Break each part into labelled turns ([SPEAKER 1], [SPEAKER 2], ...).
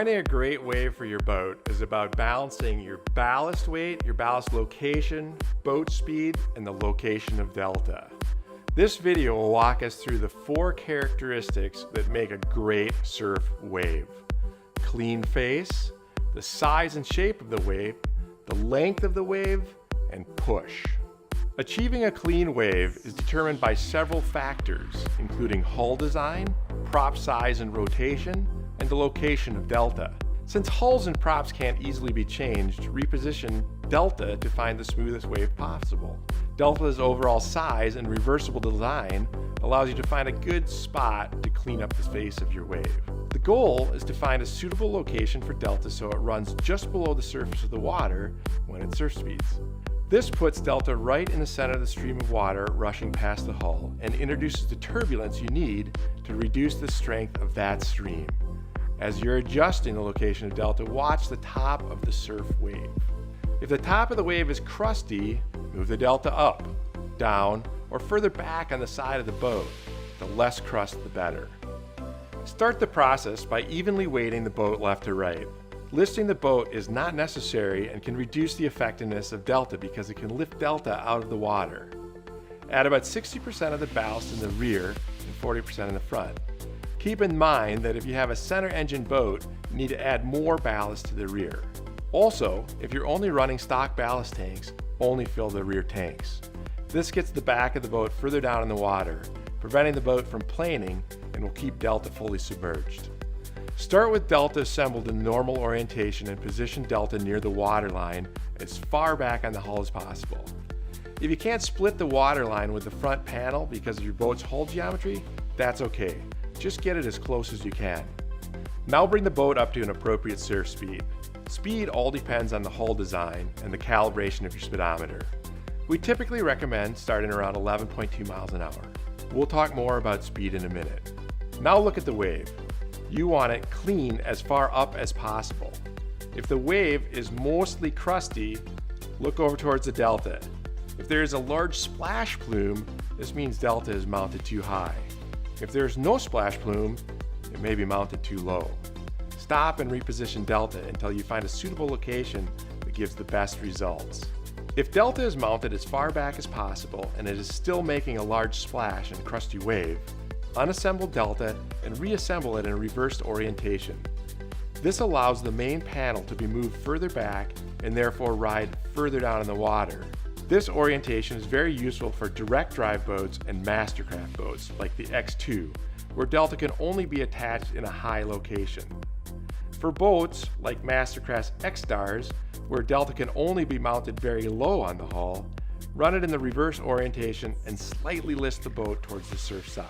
[SPEAKER 1] Finding a great wave for your boat is about balancing your ballast weight, your ballast location, boat speed, and the location of delta. This video will walk us through the 4 characteristics that make a great surf wave. Clean face, the size and shape of the wave, the length of the wave, and push. Achieving a clean wave is determined by several factors, including hull design, prop size and rotation, and the location of delta. Since hulls and props can't easily be changed, reposition delta to find the smoothest wave possible. Delta's overall size and reversible design allows you to find a good spot to clean up the face of your wave. The goal is to find a suitable location for delta so it runs just below the surface of the water when it surf speeds. This puts delta right in the center of the stream of water rushing past the hull and introduces the turbulence you need to reduce the strength of that stream. As you're adjusting the location of delta, watch the top of the surf wave. If the top of the wave is crusty, move the delta up, down, or further back on the side of the boat. The less crust, the better. Start the process by evenly weighting the boat left to right. Listing the boat is not necessary and can reduce the effectiveness of delta because it can lift delta out of the water. Add about 60% of the ballast in the rear and 40% in the front. Keep in mind that if you have a center engine boat, you need to add more ballast to the rear. Also, if you're only running stock ballast tanks, only fill the rear tanks. This gets the back of the boat further down in the water, preventing the boat from planing and will keep delta fully submerged. Start with delta assembled in normal orientation and position delta near the waterline as far back on the hull as possible. If you can't split the waterline with the front panel because of your boat's hull geometry, that's okay. Just get it as close as you can. Now bring the boat up to an appropriate surf speed. Speed all depends on the hull design and the calibration of your speedometer. We typically recommend starting around 11.2 miles an hour. We'll talk more about speed in a minute. Now look at the wave. You want it clean as far up as possible. If the wave is mostly crusty, look over towards the delta. If there is a large splash plume, this means delta is mounted too high. If there's no splash plume, it may be mounted too low. Stop and reposition delta until you find a suitable location that gives the best results. If delta is mounted as far back as possible and it is still making a large splash and crusty wave, unassemble delta and reassemble it in a reversed orientation. This allows the main panel to be moved further back and therefore ride further down in the water. This orientation is very useful for direct drive boats and mastercraft boats like the X2, where delta can only be attached in a high location. For boats like Mastercraft's X-Stars, where delta can only be mounted very low on the hull, run it in the reverse orientation and slightly lift the boat towards the surf side.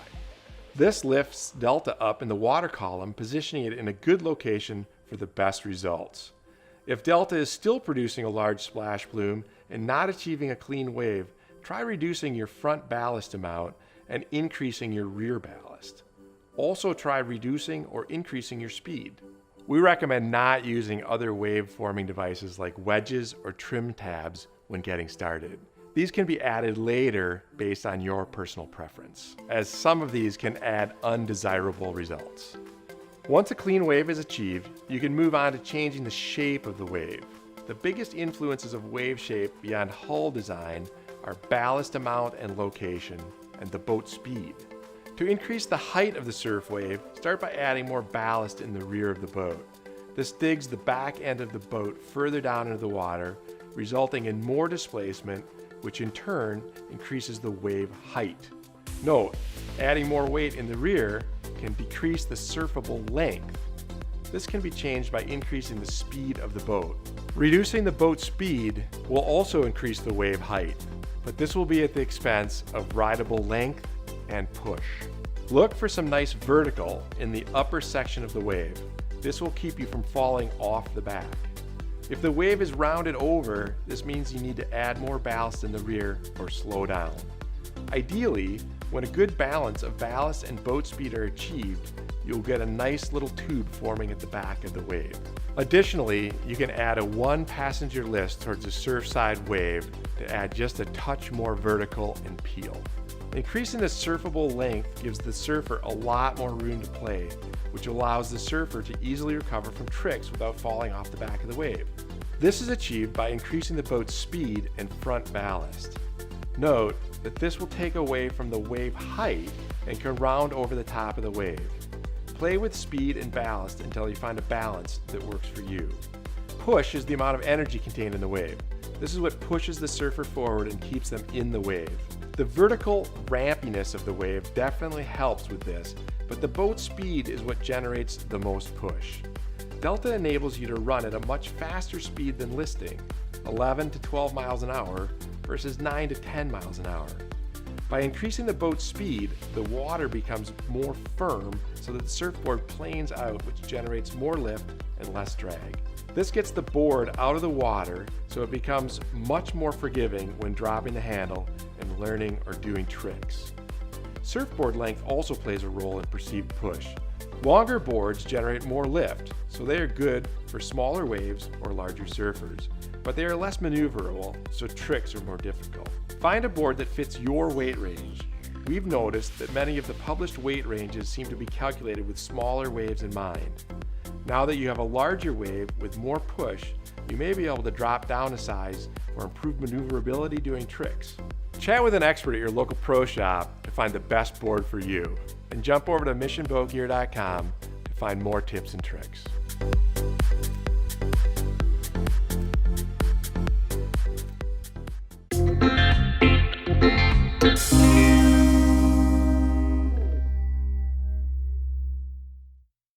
[SPEAKER 1] This lifts delta up in the water column, positioning it in a good location for the best results. If delta is still producing a large splash plume and not achieving a clean wave, try reducing your front ballast amount and increasing your rear ballast. Also try reducing or increasing your speed. We recommend not using other wave forming devices like wedges or trim tabs when getting started. These can be added later based on your personal preference, as some of these can add undesirable results. Once a clean wave is achieved, you can move on to changing the shape of the wave. The biggest influences of wave shape beyond hull design are ballast amount and location, and the boat speed. To increase the height of the surf wave, start by adding more ballast in the rear of the boat. This digs the back end of the boat further down into the water, resulting in more displacement, which in turn increases the wave height. Note, adding more weight in the rear can decrease the surfable length. This can be changed by increasing the speed of the boat. Reducing the boat speed will also increase the wave height, but this will be at the expense of rideable length and push. Look for some nice vertical in the upper section of the wave. This will keep you from falling off the back. If the wave is rounded over, this means you need to add more ballast in the rear or slow down. Ideally, when a good balance of ballast and boat speed are achieved, you'll get a nice little tube forming at the back of the wave. Additionally, you can add a 1-passenger list towards the surf side wave to add just a touch more vertical and peel. Increasing the surfable length gives the surfer a lot more room to play, which allows the surfer to easily recover from tricks without falling off the back of the wave. This is achieved by increasing the boat's speed and front ballast. Note that this will take away from the wave height and can round over the top of the wave. Play with speed and ballast until you find a balance that works for you. Push is the amount of energy contained in the wave. This is what pushes the surfer forward and keeps them in the wave. The vertical rampiness of the wave definitely helps with this, but the boat speed is what generates the most push. Delta enables you to run at a much faster speed than listing, 11 to 12 miles an hour versus 9 to 10 miles an hour. By increasing the boat's speed, the water becomes more firm so that the surfboard planes out, which generates more lift and less drag. This gets the board out of the water so it becomes much more forgiving when dropping the handle and learning or doing tricks. Surfboard length also plays a role in perceived push. Longer boards generate more lift, so they are good for smaller waves or larger surfers, but they are less maneuverable, so tricks are more difficult. Find a board that fits your weight range. We've noticed that many of the published weight ranges seem to be calculated with smaller waves in mind. Now that you have a larger wave with more push, you may be able to drop down a size or improve maneuverability doing tricks. Chat with an expert at your local pro shop to find the best board for you, and jump over to missionboatgear.com to find more tips and tricks.